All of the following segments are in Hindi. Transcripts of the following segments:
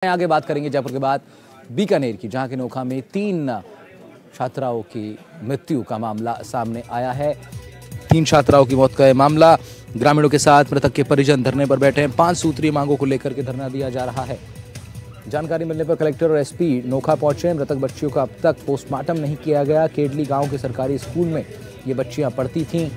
आगे बात करेंगे जयपुर के बाद बीकानेर की, जहां के नोखा में 3 छात्राओं की मृत्यु का मामला सामने आया है। 3 छात्राओं की मौत का यह मामला। ग्रामीणों के साथ मृतक के परिजन धरने पर बैठे हैं। 5 सूत्रीय मांगों को लेकर के धरना दिया जा रहा है। जानकारी मिलने पर कलेक्टर और एसपी नोखा पहुंचे। मृतक बच्चियों का अब तक पोस्टमार्टम नहीं किया गया। केडली गांव के सरकारी स्कूल में ये बच्चियां पढ़ती थीं।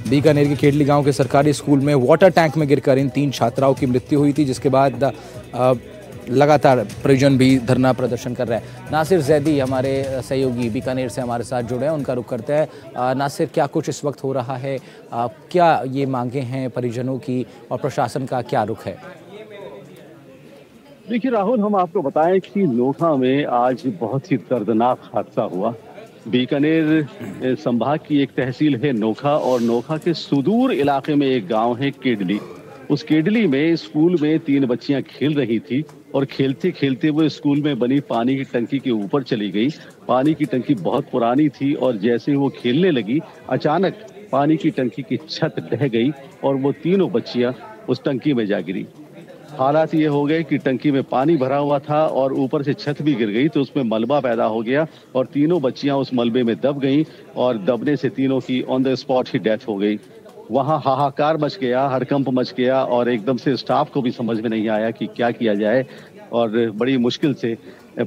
बीकानेर के केडली गांव के सरकारी स्कूल में वाटर टैंक में गिरकर इन 3 छात्राओं की मृत्यु हुई थी, जिसके बाद लगातार परिजन भी धरना प्रदर्शन कर रहे हैं। नासिर जैदी हमारे सहयोगी बीकानेर से हमारे साथ जुड़े हैं, उनका रुख करते हैं। नासिर, क्या कुछ इस वक्त हो रहा है? क्या ये मांगे हैं परिजनों की और प्रशासन का क्या रुख है? देखिए राहुल, हम आपको बताएं कि नोखा में आज बहुत ही दर्दनाक हादसा हुआ। बीकानेर संभाग की एक तहसील है नोखा, और नोखा के सुदूर इलाके में एक गांव है केडली। उस केडली में स्कूल में 3 बच्चियां खेल रही थी और खेलते खेलते वो स्कूल में बनी पानी की टंकी के ऊपर चली गई। पानी की टंकी बहुत पुरानी थी और जैसे वो खेलने लगी, अचानक पानी की टंकी की छत ढह गई और वो तीनों बच्चियां उस टंकी में जा गिरी। हालात ये हो गए कि टंकी में पानी भरा हुआ था और ऊपर से छत भी गिर गई, तो उसमें मलबा पैदा हो गया और तीनों बच्चियां उस मलबे में दब गईं और दबने से तीनों की on the spot he death हो गई। वहां हाहाकार मच गया, हड़कंप मच गया और एकदम से स्टाफ को भी समझ में नहीं आया कि क्या किया जाए, और बड़ी मुश्किल से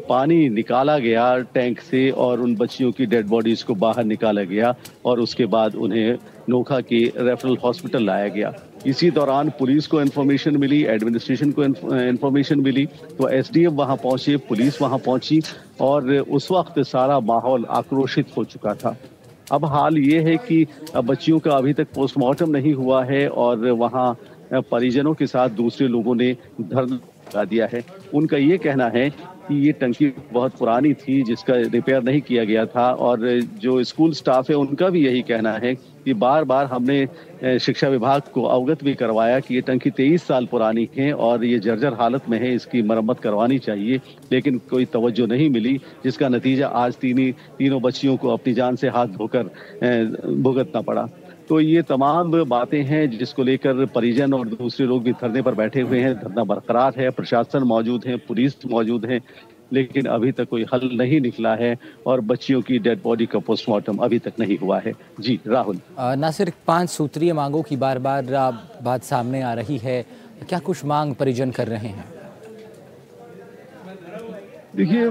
पानी निकाला गया टैंक से और उन बच्चियों की डेड बॉडीज को बाहर निकाला गया और उसके बाद उन्हें नोखा के रेफरल हॉस्पिटल लाया गया। इसी दौरान पुलिस को इन्फॉर्मेशन मिली, एडमिनिस्ट्रेशन को इन्फॉर्मेशन मिली, तो एसडीएम वहां पहुंचे, पुलिस वहां पहुंची और उस वक्त सारा माहौल आक्रोशित हो चुका था। अब हाल ये है कि बच्चियों का अभी तक पोस्टमार्टम नहीं हुआ है और वहां परिजनों के साथ दूसरे लोगों ने धरना लगा दिया है। उनका ये कहना है कि ये टंकी बहुत पुरानी थी जिसका रिपेयर नहीं किया गया था, और जो स्कूल स्टाफ है उनका भी यही कहना है कि बार बार हमने शिक्षा विभाग को अवगत भी करवाया कि ये टंकी 23 साल पुरानी है और ये जर्जर हालत में है, इसकी मरम्मत करवानी चाहिए, लेकिन कोई तवज्जो नहीं मिली, जिसका नतीजा आज तीनों बच्चियों को अपनी जान से हाथ धोकर भुगतना पड़ा। तो ये तमाम बातें हैं जिसको लेकर परिजन और दूसरे लोग भी धरने पर बैठे हुए हैं। धरना बरकरार है, प्रशासन मौजूद है, पुलिस मौजूद है, लेकिन अभी तक कोई हल नहीं निकला है और बच्चियों की डेड बॉडी का पोस्टमार्टम अभी तक नहीं हुआ है। जी राहुल। नासिर, 5 सूत्रीय मांगों की बार बार बात सामने आ रही है, क्या कुछ मांग परिजन कर रहे हैं? देखिए,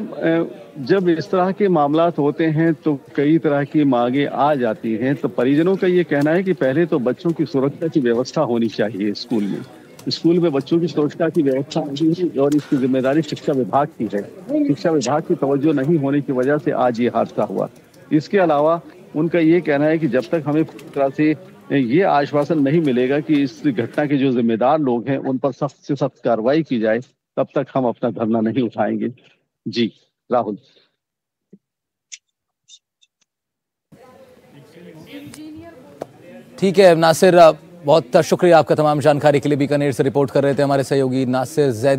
जब इस तरह के मामलात होते हैं तो कई तरह की मांगे आ जाती हैं। तो परिजनों का ये कहना है कि पहले तो बच्चों की सुरक्षा की व्यवस्था होनी चाहिए स्कूल में। स्कूल में बच्चों की सुरक्षा की व्यवस्था होनी है और इसकी जिम्मेदारी शिक्षा विभाग की है। शिक्षा विभाग की तवज्जो नहीं होने की वजह से आज ये हादसा हुआ। इसके अलावा उनका ये कहना है कि जब तक हमें पूरी तरह से ये आश्वासन नहीं मिलेगा कि इस घटना के जो जिम्मेदार लोग हैं उन पर सख्त से सख्त कार्रवाई की जाए, तब तक हम अपना धरना नहीं उठाएंगे। जी राहुल। ठीक है नासिर, बहुत शुक्रिया आपका तमाम जानकारी के लिए। बीकानेर से रिपोर्ट कर रहे थे हमारे सहयोगी नासिर जैदी।